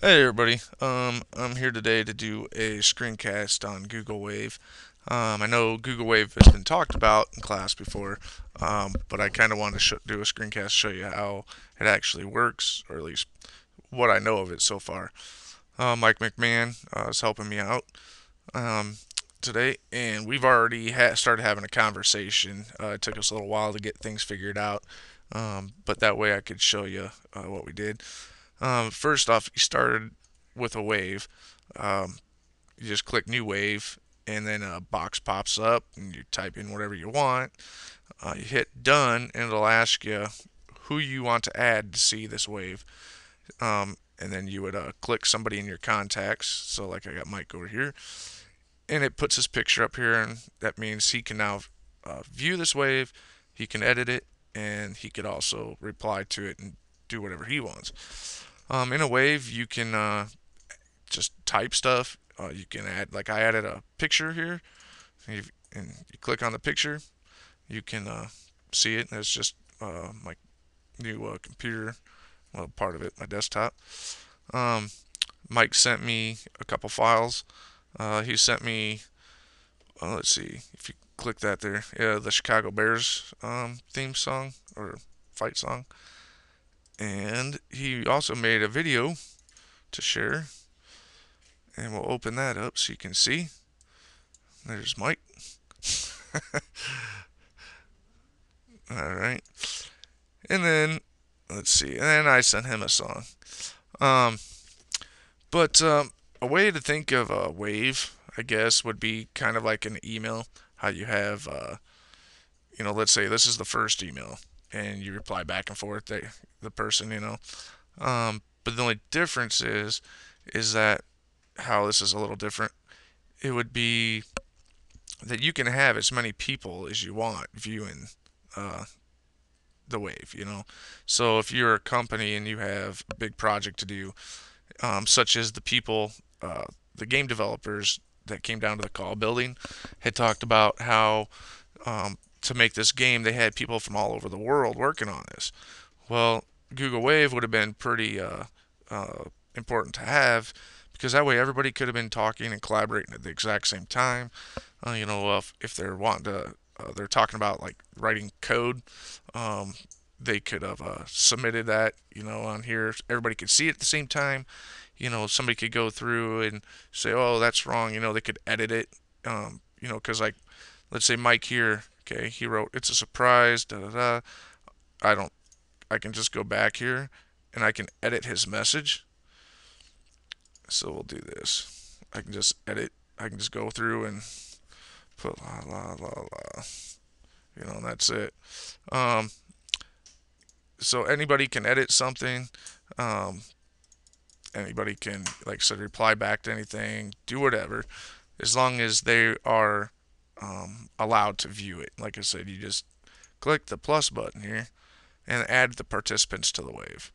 Hey everybody, I'm here today to do a screencast on Google Wave. I know Google Wave has been talked about in class before, but I kind of want to do a screencast to show you how it actually works, or at least what I know of it so far. Mike McMahon is helping me out um, today, and we've already started having a conversation. It took us a little while to get things figured out, but that way I could show you what we did. First off, you started with a wave. Um, you just click new wave, and then a box pops up, and you type in whatever you want. You hit done, and it'll ask you who you want to add to see this wave. And then you would click somebody in your contacts. So, like I got Mike over here, and it puts his picture up here, and that means he can now view this wave, he can edit it, and he could also reply to it and do whatever he wants. In a wave, you can just type stuff. You can add, like I added a picture here, and you click on the picture, you can see it. And it's just my new computer, well, part of it, my desktop. Um, Mike sent me a couple files. He sent me, let's see, if you click that there, yeah, the Chicago Bears theme song or fight song. And he also made a video to share, and we'll open that up so you can see. There's Mike. All right. And then let's see. And then I sent him a song. Um, but a way to think of a wave, I guess, would be kind of like an email. How you have, let's say this is the first email, and you reply back and forth. The person, but the only difference is that how this is a little different. It would be that you can have as many people as you want viewing uh, the wave. So if you're a company and you have a big project to do, such as the game developers that came down to the call building had talked about how to make this game, they had people from all over the world working on this. Well, Google Wave would have been pretty uh, important to have because that way everybody could have been talking and collaborating at the exact same time. If they're wanting to, they're talking about like writing code. Um, they could have submitted that, on here. Everybody could see it at the same time. Somebody could go through and say, "Oh, that's wrong." They could edit it. Because like, let's say Mike here, okay, he wrote, "It's a surprise." Da da da. I don't. I can just go back here, and I can edit his message. So we'll do this. I can just edit. I can just go through and put la la la la. And that's it. Um, so anybody can edit something. Um, Anybody can, like I said, reply back to anything, do whatever, as long as they are allowed to view it. Like I said, you just click the plus button here and add the participants to the wave.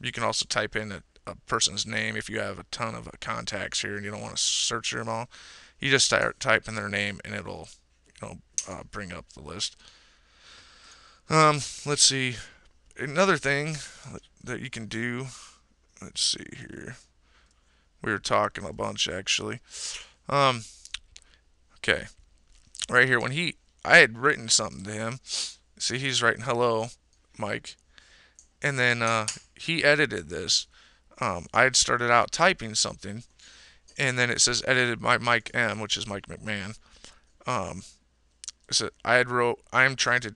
You can also type in a person's name if you have a ton of contacts here and you don't want to search them all. You just start typing their name and it'll, bring up the list. Let's see. Another thing that you can do. Let's see here. We were talking a bunch actually. Um, okay, right here I had written something to him. See, he's writing hello, Mike, and then he edited this. I had started out typing something, and then it says edited by Mike M, which is Mike McMahon. Um, so I had wrote, I am trying to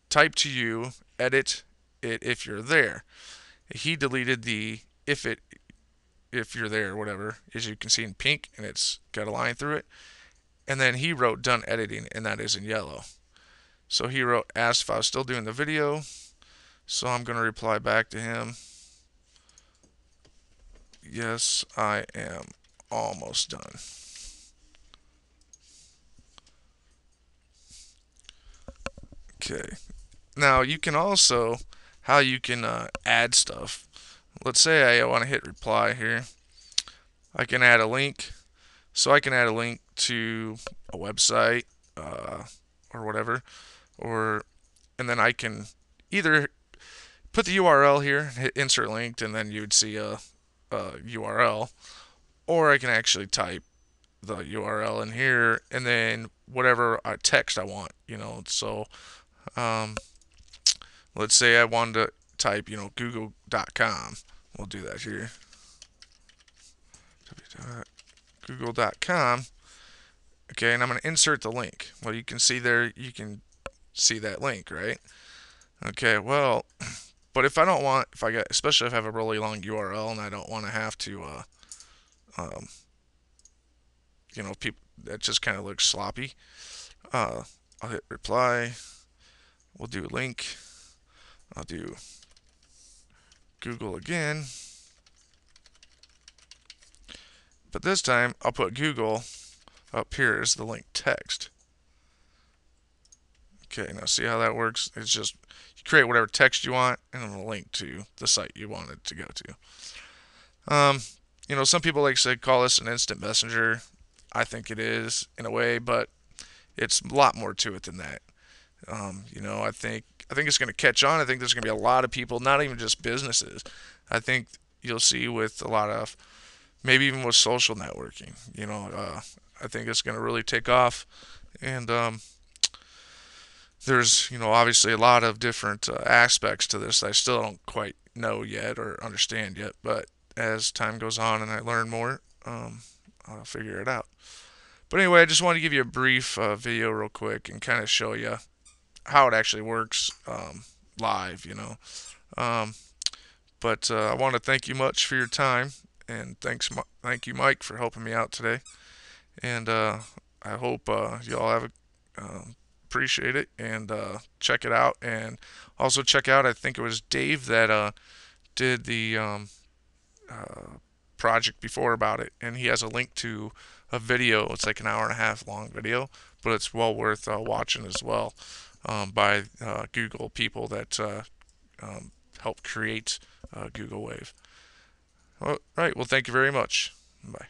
type to you, edit it if you're there. He deleted the if you're there, whatever, as you can see in pink, and it's got a line through it. And then he wrote done editing, and that is in yellow. So he wrote, asked if I was still doing the video. So I'm going to reply back to him. Yes, I am almost done. Okay. Now you can also, how you can add stuff. Let's say I want to hit reply here. I can add a link. So I can add a link to a website or whatever, or and then I can either put the URL here, hit insert linked, and then you would see URL, or I can actually type the URL in here and then whatever text I want, So um, let's say I wanted to type, google.com. We'll do that here. Google.com. Okay, and I'm going to insert the link. Well, you can see there, you can see that link, right? Okay, well, but if I don't want, if I got, especially if I have a really long URL and I don't want to have to, um, people that just kind of looks sloppy. I'll hit reply. We'll do link. I'll do Google again. But this time I'll put Google up here as the link text. Okay, now see how that works? It's just you create whatever text you want and then a link to the site you want it to go to. Some people like to say call this an instant messenger. I think it is in a way, but it's a lot more to it than that. I think it's going to catch on. I think there's going to be a lot of people, not even just businesses. I think you'll see with a lot of maybe even with social networking. I think it's going to really take off, and there's obviously a lot of different aspects to this that I still don't quite know yet or understand yet. But as time goes on and I learn more, I'll figure it out. But anyway, I just want to give you a brief video real quick and kind of show you how it actually works live. Um, but I want to thank you much for your time, and thank you, Mike, for helping me out today. And I hope you all have appreciate it and check it out. And also check out, I think it was Dave that did the project before about it, and he has a link to a video. It's like an hour and a half long video, but it's well worth watching as well, by Google people that help create Google Wave. All right. Well, thank you very much. Bye.